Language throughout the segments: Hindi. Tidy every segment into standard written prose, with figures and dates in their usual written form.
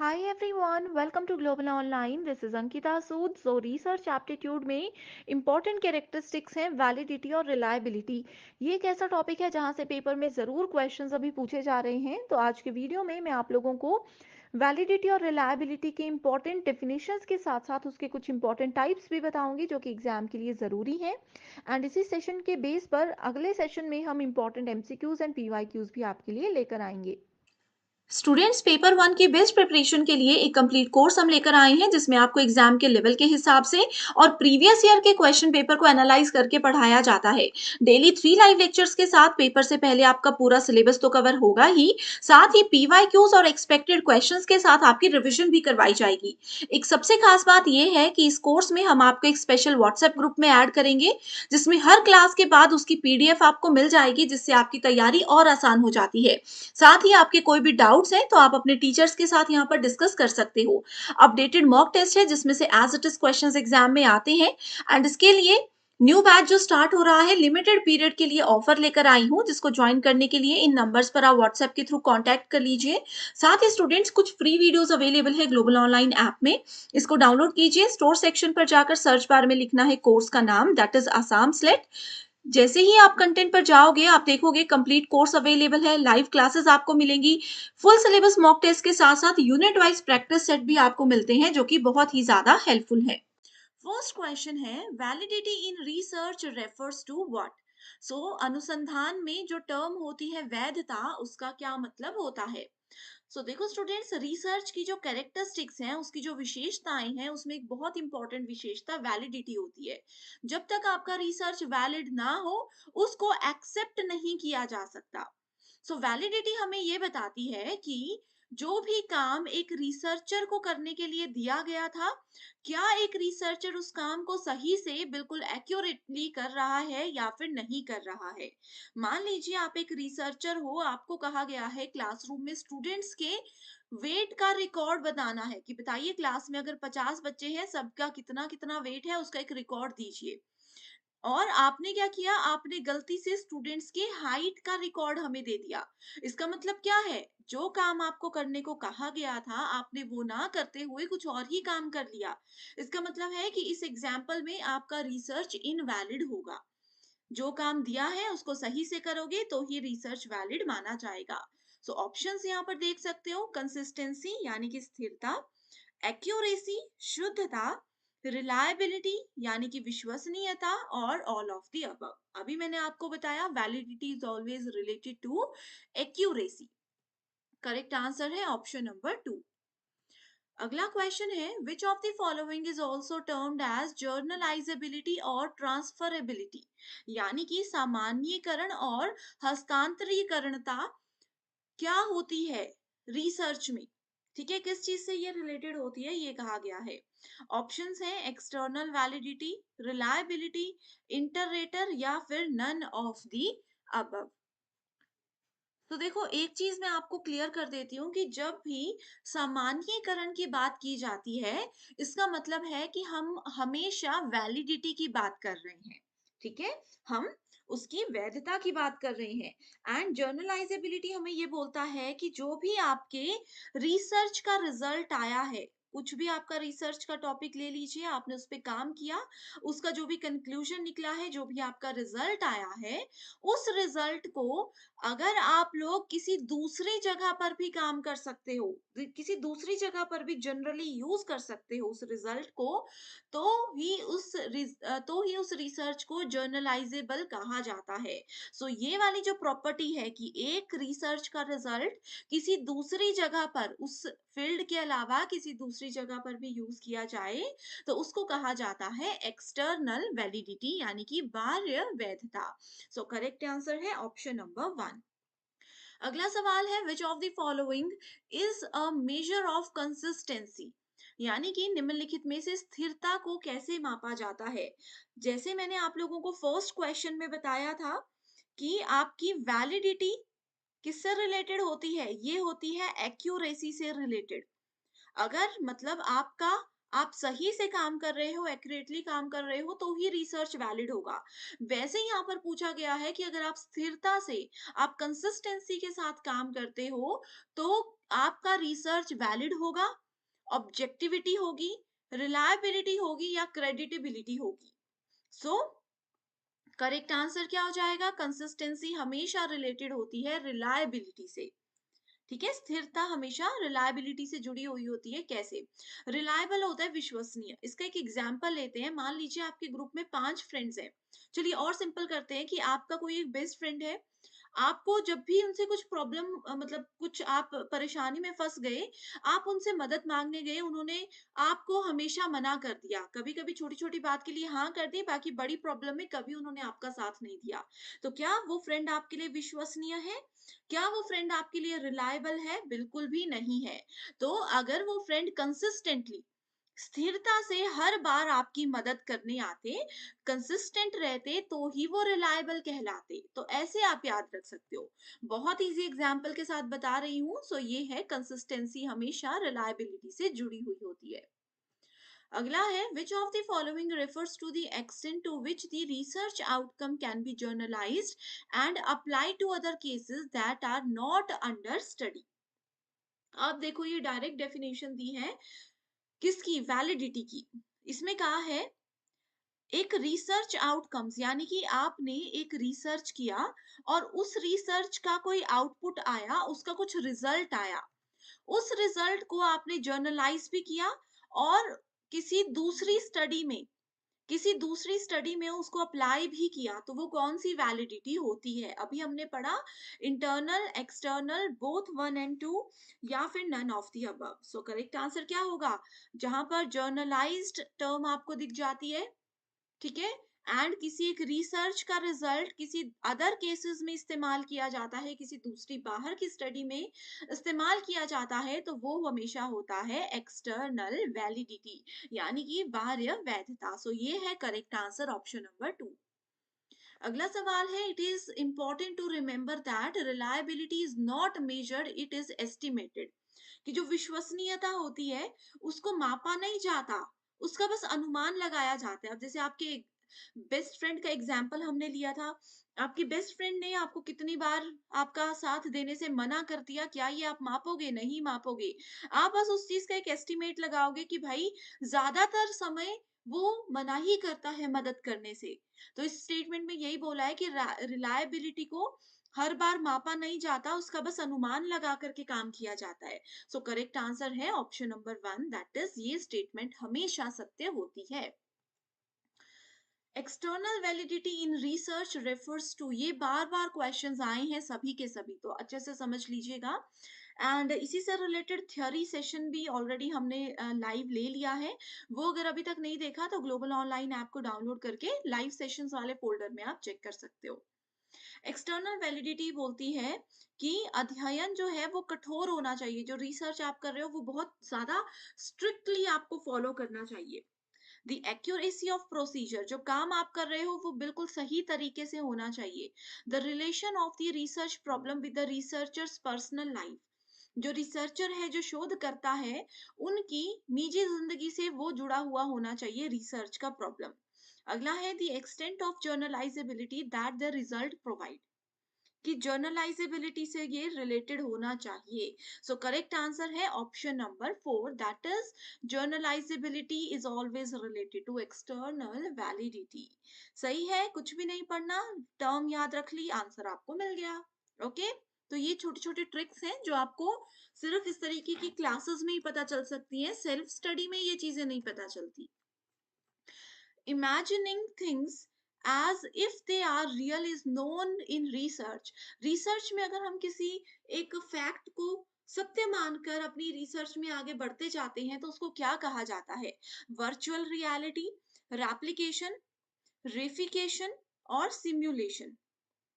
Hi everyone, welcome to Global Online. This is Ankita Sood. Research aptitude में इम्पॉर्टेंट कैरेक्टरिस्टिक्स हैं वैलिडिटी और रिलायबिलिटी. ये एक ऐसा टॉपिक है जहां से पेपर में ज़रूर क्वेश्चंस अभी पूछे जा रहे हैं. तो आज के वीडियो में मैं आप लोगों को वैलिडिटी और रिलायबिलिटी के इम्पॉर्टेंट डेफिनेशंस के साथ साथ उसके कुछ इंपॉर्टेंट टाइप्स भी बताऊंगी जो कि एग्जाम के लिए ज़रूरी हैं. एंड इसी सेशन के बेस पर अगले सेशन में हम इम्पॉर्टेंट एमसीक्यूज एंड पीवाईक्यूज भी आपके लिए लेकर आएंगे. स्टूडेंट्स पेपर वन की बेस्ट प्रिपरेशन के लिए एक कंप्लीट कोर्स हम लेकर आए हैं जिसमें आपको एग्जाम के लेवल के हिसाब से और प्रीवियस ईयर के क्वेश्चन पेपर को एनालाइज करके पढ़ाया जाता है। डेली 3 लाइव लेक्चर्स के साथ पेपर से पहले आपका पूरा सिलेबस तो कवर होगा ही, साथ ही पीवाईक्यूज और एक्सपेक्टेड क्वेश्चंस के साथ आपकी रिविजन भी करवाई जाएगी। एक सबसे खास बात यह है कि इस कोर्स में हम आपको एक स्पेशल व्हाट्सएप ग्रुप में ऐड करेंगे जिसमें हर क्लास के बाद उसकी पीडीएफ आपको मिल जाएगी, जिससे आपकी तैयारी और आसान हो जाती है। साथ ही आपके कोई भी डाउट्स हैं तो आप अपने टीचर्स के साथ यहाँ पर डिस्कस कर सकते हो। अपडेटेड मॉक टेस्ट है जिसमें से as it is questions exam में आते हैं। एंड इसके लिए न्यू बैच जो स्टार्ट हो रहा है, लिमिटेड पीरियड के लिए ऑफर लेकर आई हूँ, जिसको ज्वाइन करने के लिए इन नंबर्स पर आप व्हाट्सएप के थ्रू कांटेक्ट कर लीजिए। साथ ही स्टूडेंट्स कुछ फ्री वीडियोस अवेलेबल है ग्लोबल ऑनलाइन ऐप में, इसको डाउनलोड कीजिए। स्टोर सेक्शन पर जाकर सर्च बार में लिखना है कोर्स का नाम, दैट इज आसाम स्लेट। जैसे ही आप कंटेंट पर जाओगे आप देखोगे कंप्लीट कोर्स अवेलेबल है, लाइव क्लासेस आपको मिलेंगी, फुल सिलेबस मॉक टेस्ट के साथ साथ यूनिट वाइज प्रैक्टिस सेट भी आपको मिलते हैं जो कि बहुत ही ज्यादा हेल्पफुल है। फर्स्ट क्वेश्चन है, validity in research refers to what? So अनुसंधान में जो टर्म होती है वैधता, उसका क्या मतलब होता है? देखो स्टूडेंट्स, रिसर्च की जो कैरेक्टरिस्टिक्स हैं, उसकी जो विशेषताएं हैं, उसमें एक बहुत इंपॉर्टेंट विशेषता वैलिडिटी होती है। जब तक आपका रिसर्च वैलिड ना हो, उसको एक्सेप्ट नहीं किया जा सकता। वैलिडिटी हमें ये बताती है कि जो भी काम एक रिसर्चर को करने के लिए दिया गया था, क्या एक रिसर्चर उस काम को सही से बिल्कुल एक्यूरेटली कर रहा है या फिर नहीं कर रहा है। मान लीजिए आप एक रिसर्चर हो, आपको कहा गया है क्लासरूम में स्टूडेंट्स के वेट का रिकॉर्ड बनाना है कि बताइए क्लास में अगर 50 बच्चे हैं, सबका कितना कितना वेट है, उसका एक रिकॉर्ड दीजिए। और आपने क्या किया, आपने गलती से स्टूडेंट्स के हाइट का रिकॉर्ड हमें दे दिया। इसका मतलब क्या है, जो काम आपको करने को कहा गया था आपने वो ना करते हुए कुछ और ही काम कर लिया। इसका मतलब है कि इस एग्जाम्पल में आपका रिसर्च इनवैलिड होगा। जो काम दिया है उसको सही से करोगे तो ही रिसर्च वैलिड माना जाएगा। ऑप्शंस यहाँ पर देख सकते हो, कंसिस्टेंसी यानी कि स्थिरता, एक्यूरेसी शुद्धता, रिलायबिलिटी यानी कि विश्वसनीयता, और ऑल ऑफ द अबव। अभी मैंने आपको बताया validity is always related to accuracy. Correct answer है ऑप्शन नंबर 2। अगला क्वेश्चन है, which of the following is also termed as generalisability और ट्रांसफरेबिलिटी? यानी कि सामान्यीकरण और हस्तांतरीकरणता क्या होती है रिसर्च में? ठीक है, किस चीज से ये रिलेटेड होती है ये कहा गया है। ऑप्शंस हैं एक्सटर्नल वैलिडिटी, रिलायबिलिटी, इंटररेटर या फिर नन ऑफ दी अबव। देखो, एक चीज मैं आपको क्लियर कर देती हूँ कि जब भी सामान्यीकरण की बात की जाती है, इसका मतलब है कि हम हमेशा वैलिडिटी की बात कर रहे हैं। ठीक है, हम उसकी वैधता की बात कर रहे हैं। एंड जर्नलाइजेबिलिटी हमें ये बोलता है कि जो भी आपके रिसर्च का रिजल्ट आया है, कुछ भी आपका रिसर्च का टॉपिक ले लीजिए, आपने उस पर काम किया, उसका जो भी कंक्लूजन निकला है, जो भी आपका रिजल्ट आया है, उस रिजल्ट को अगर आप लोग किसी दूसरी जगह पर भी काम कर सकते हो, किसी दूसरी जगह पर भी जनरली यूज कर सकते हो उस रिजल्ट को, तो तो ही उस रिसर्च को जर्नलाइजेबल कहा जाता है। ये वाली जो प्रॉपर्टी है कि एक रिसर्च का रिजल्ट किसी दूसरी जगह पर, उस फील्ड के अलावा किसी दूसरी जगह पर भी यूज किया जाए, तो उसको कहा जाता है एक्सटर्नल वैलिडिटी यानी कि बाह्य वैधता। करेक्ट आंसर है ऑप्शन नंबर 1। अगला सवाल है, which of the following is a measure of consistency? यानी कि निम्नलिखित में से स्थिरता को कैसे मापा जाता है? जैसे मैंने आप लोगों को फर्स्ट क्वेश्चन में बताया था कि आपकी वैलिडिटी किससे रिलेटेड होती है, ये होती है एक्यूरेसी से रिलेटेड। अगर मतलब आपका, आप सही से काम कर रहे हो, एक्यूरेटली काम कर रहे हो, तो ही रिसर्च वैलिड होगा। वैसे ही यहाँ पर पूछा गया है कि अगर आप स्थिरता से, आप कंसिस्टेंसी के साथ काम करते हो, तो आपका रिसर्च वैलिड होगा, ऑब्जेक्टिविटी होगी, रिलायबिलिटी होगी या क्रेडिटेबिलिटी होगी। सो करेक्ट आंसर क्या हो जाएगा? कंसिस्टेंसी हमेशा रिलेटेड होती है रिलायबिलिटी से। ठीक है, स्थिरता हमेशा रिलायबिलिटी से जुड़ी हुई होती है। कैसे? रिलायबल होता है विश्वसनीय। इसका एक एग्जांपल लेते हैं। मान लीजिए आपके ग्रुप में 5 फ्रेंड्स हैं। चलिए और सिंपल करते हैं कि आपका कोई एक बेस्ट फ्रेंड है। आपको जब भी उनसे कुछ प्रॉब्लम मतलब कुछ आप परेशानी में फँस गए, आप उनसे मदद माँगने गए, उन्होंने आपको हमेशा मना कर दिया। कभी-कभी छोटी-छोटी बात के लिए हाँ कर दी, बाकी बड़ी प्रॉब्लम में कभी उन्होंने आपका साथ नहीं दिया। तो क्या वो फ्रेंड आपके लिए विश्वसनीय है? क्या वो फ्रेंड आपके लिए रिलायबल है? बिल्कुल भी नहीं है। तो अगर वो फ्रेंड कंसिस्टेंटली स्थिरता से हर बार आपकी मदद करने आते, कंसिस्टेंट रहते, तो ही वो रिलायबल कहलाते। तो ऐसे आप याद रख सकते हो। बहुत ईज़ी एग्ज़ाम्पल के साथ बता रही हूँ। सो ये है कंसिस्टेंसी हमेशा रिलायबिलिटी से जुड़ी हुई होती है। अगला है which of the following refers to the extent to which the research outcome can be journalized and applied to other cases that are not under study। अब देखो ये डायरेक्ट डेफिनेशन दी है किसकी? वैलिडिटी की। इसमें कहा है एक रिसर्च आउटकम्स यानी कि आपने एक रिसर्च किया और उस रिसर्च का कोई आउटपुट आया, उसका कुछ रिजल्ट आया। उस रिजल्ट को आपने जर्नलाइज भी किया और किसी दूसरी स्टडी में किसी दूसरी स्टडी में उसको अप्लाई भी किया, तो वो कौन सी वैलिडिटी होती है? अभी हमने पढ़ा इंटरनल, एक्सटर्नल, बोथ 1 एंड 2 या फिर none of the above. So correct answer क्या होगा? जहां पर जर्नलाइज्ड टर्म आपको दिख जाती है, ठीक है, एंड किसी एक रिसर्च का रिजल्ट किसी अदर केसेस में इस्तेमाल किया जाता है, किसी दूसरी बाहर की स्टडी में इस्तेमाल किया जाता है, तो वो हमेशा होता है एक्सटर्नल वैलिडिटी यानी कि बाह्य वैधता। सो ये है करेक्ट आंसर ऑप्शन नंबर 2। अगला सवाल है it is important to remember that reliability is not measured, it is estimated. कि जो विश्वसनीयता होती है उसको मापा नहीं जाता, उसका बस अनुमान लगाया जाता है। अब जैसे आपके बेस्ट फ्रेंड का एग्जाम्पल हमने लिया था, आपकी बेस्ट फ्रेंड ने आपको कितनी बार आपका साथ देने से मना कर दिया, क्या ये आप मापोगे? नहीं मापोगे। आप बस उस चीज का एक एस्टिमेट लगाओगे कि भाई ज्यादातर समय वो मना ही करता है मदद करने से। तो इस स्टेटमेंट में यही बोला है कि रिलायबिलिटी को हर बार मापा नहीं जाता, उसका बस अनुमान लगा करके काम किया जाता है। सो करेक्ट आंसर है ऑप्शन नंबर 1, दैट इज ये स्टेटमेंट हमेशा सत्य होती है। External validity in research refers to, ये बार बार क्वेश्चंस आए हैं सभी के सभी, तो अच्छे से समझ लीजिएगा। एंड इसी से रिलेटेड थ्योरी सेशन भी ऑलरेडी हमने लाइव ले लिया है। वो अगर अभी तक नहीं देखा तो ग्लोबल ऑनलाइन ऐप को डाउनलोड करके लाइव सेशंस वाले फोल्डर में आप चेक कर सकते हो। एक्सटर्नल वैलिडिटी बोलती है कि अध्ययन जो है वो कठोर होना चाहिए, जो रिसर्च आप कर रहे हो वो बहुत ज्यादा स्ट्रिक्टली आपको फॉलो करना चाहिए। द एक्यूरेसी ऑफ प्रोसीजर, जो काम आप कर रहे हो वो बिल्कुल सही तरीके से होना चाहिए। The relation of the research problem with the researchers personal life, जो रिसर्चर है जो शोध करता है उनकी निजी जिंदगी से वो जुड़ा हुआ होना चाहिए रिसर्च का प्रॉब्लम। अगला है the extent of generalisability that the result provide, कि जर्नलाइजेबिलिटी से ये रिलेटेड होना चाहिए। सो करेक्ट आंसर है option number 4, that is generalisability is always related to external validity. सही है, कुछ भी नहीं पढ़ना, टर्म याद रख ली, आंसर आपको मिल गया। ओके, तो ये छोटी छोटी ट्रिक्स हैं जो आपको सिर्फ इस तरीके की क्लासेस में ही पता चल सकती हैं, सेल्फ स्टडी में ये चीजें नहीं पता चलती। Imagining things as if they are real is known in research। Research में अगर हम किसी एक फैक्ट को सत्य मानकर अपनी रिसर्च में आगे बढ़ते जाते हैं तो उसको क्या कहा जाता है? वर्चुअल रियलिटी, रेप्लिकेशन, रेफिकेशन और सिमुलेशन।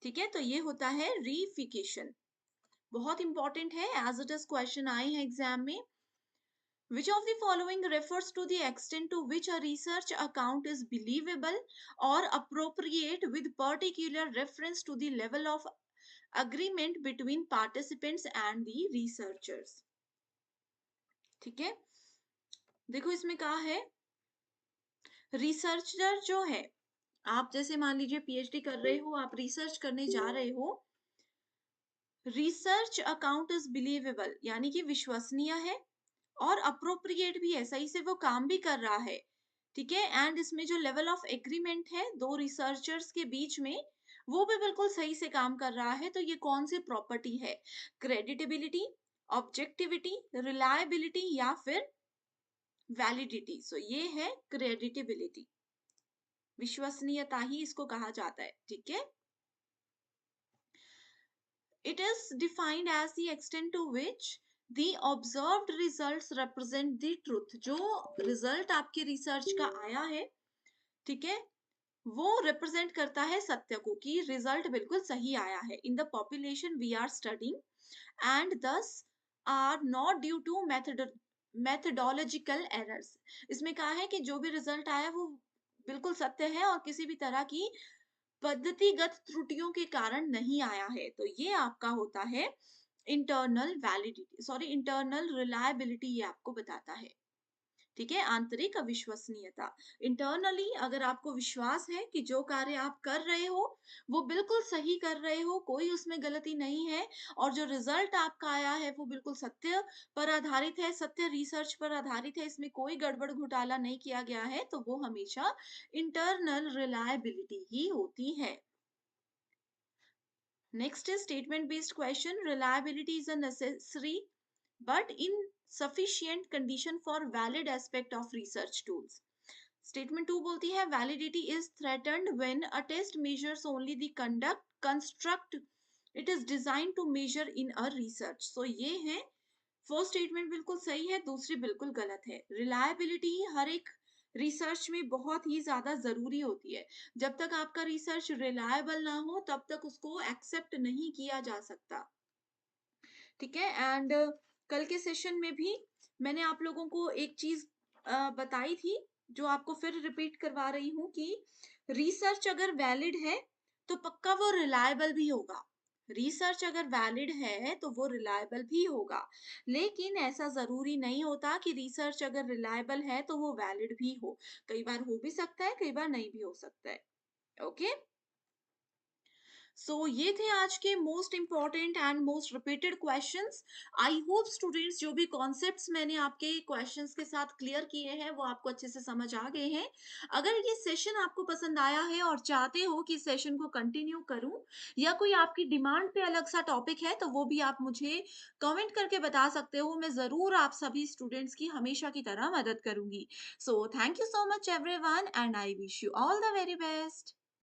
ठीक है, तो ये होता है रीफिकेशन। बहुत इंपॉर्टेंट है, एज इट इज क्वेश्चन आए हैं एग्जाम में। Which of the following refers to the extent to which a research account is believable or appropriate with particular reference to the level of agreement between participants and the researchers? ठीक है, देखो इसमें कहा है रिसर्चर जो है, आप जैसे मान लीजिए पीएचडी कर रहे हो, आप रिसर्च करने जा रहे हो, रिसर्च अकाउंट इज बिलीवेबल यानी कि विश्वसनीय है, और अप्रोप्रिएट भी है, सही से वो काम भी कर रहा है। ठीक है, एंड इसमें जो लेवल ऑफ एग्रीमेंट है दो रिसर्चर्स के बीच में, वो भी बिल्कुल सही से काम कर रहा है। तो ये कौन सी प्रॉपर्टी है? क्रेडिटेबिलिटी, ऑब्जेक्टिविटी, रिलायबिलिटी या फिर वैलिडिटी। सो ये है क्रेडिटेबिलिटी, विश्वसनीयता ही इसको कहा जाता है। ठीक है, it is defined as the extent to which the observed results represent the truth। जो रिजल्ट आपके रिसर्च का आया है, ठीक है, वो रिप्रेजेंट करता है सत्य को, कि रिजल्ट बिल्कुल सही आया है in the population we are studying, and this are not due to methodological errors. इसमें कहा है कि जो भी रिजल्ट आया वो बिल्कुल सत्य है और किसी भी तरह की पद्धतिगत त्रुटियों के कारण नहीं आया है। तो ये आपका होता है internal validity, sorry internal reliability, ये आपको बताता है। ठीक है, आंतरिक अविश्वसनीयता। इंटरनली अगर आपको विश्वास है कि जो कार्य आप कर रहे हो वो बिल्कुल सही कर रहे हो, कोई उसमें गलती नहीं है, और जो रिजल्ट आपका आया है वो बिल्कुल सत्य पर आधारित है, सत्य रिसर्च पर आधारित है, इसमें कोई गड़बड़ घोटाला नहीं किया गया है, तो वो हमेशा इंटरनल रिलायबिलिटी ही होती है। Next is statement based question. Reliability is a necessary but insufficient condition for valid aspect of research tools. Statement 2 बोलती है validity is threatened when a test measures only the conduct construct it is designed to measure in a research। So ये है, फर्स्ट स्टेटमेंट बिल्कुल सही है, दूसरी बिल्कुल गलत है। रिलायबिलिटी हर एक रिसर्च में बहुत ही ज्यादा जरूरी होती है। जब तक आपका रिसर्च रिलायबल ना हो तब तक उसको एक्सेप्ट नहीं किया जा सकता। ठीक है, एंड कल के सेशन में भी मैंने आप लोगों को एक चीज बताई थी, जो आपको फिर रिपीट करवा रही हूँ, कि रिसर्च अगर वैलिड है तो पक्का वो रिलायबल भी होगा। रिसर्च अगर वैलिड है तो वो रिलायबल भी होगा, लेकिन ऐसा जरूरी नहीं होता कि रिसर्च अगर रिलायबल है तो वो वैलिड भी हो। कई बार हो भी सकता है, कई बार नहीं भी हो सकता है। ओके, सो ये थे आज के most important and most repeated questions. I hope students जो भी कॉन्सेप्ट्स मैंने आपके क्वेश्चंस के साथ क्लियर किए हैं वो आपको अच्छे से समझ आ गए हैं। अगर ये सेशन आपको पसंद आया है और चाहते हो कि सेशन को कंटिन्यू करूं, या कोई आपकी डिमांड पे अलग सा टॉपिक है, तो वो भी आप मुझे कमेंट करके बता सकते हो। मैं जरूर आप सभी स्टूडेंट्स की हमेशा की तरह मदद करूंगी। So thank you so much everyone and I wish you all the very best.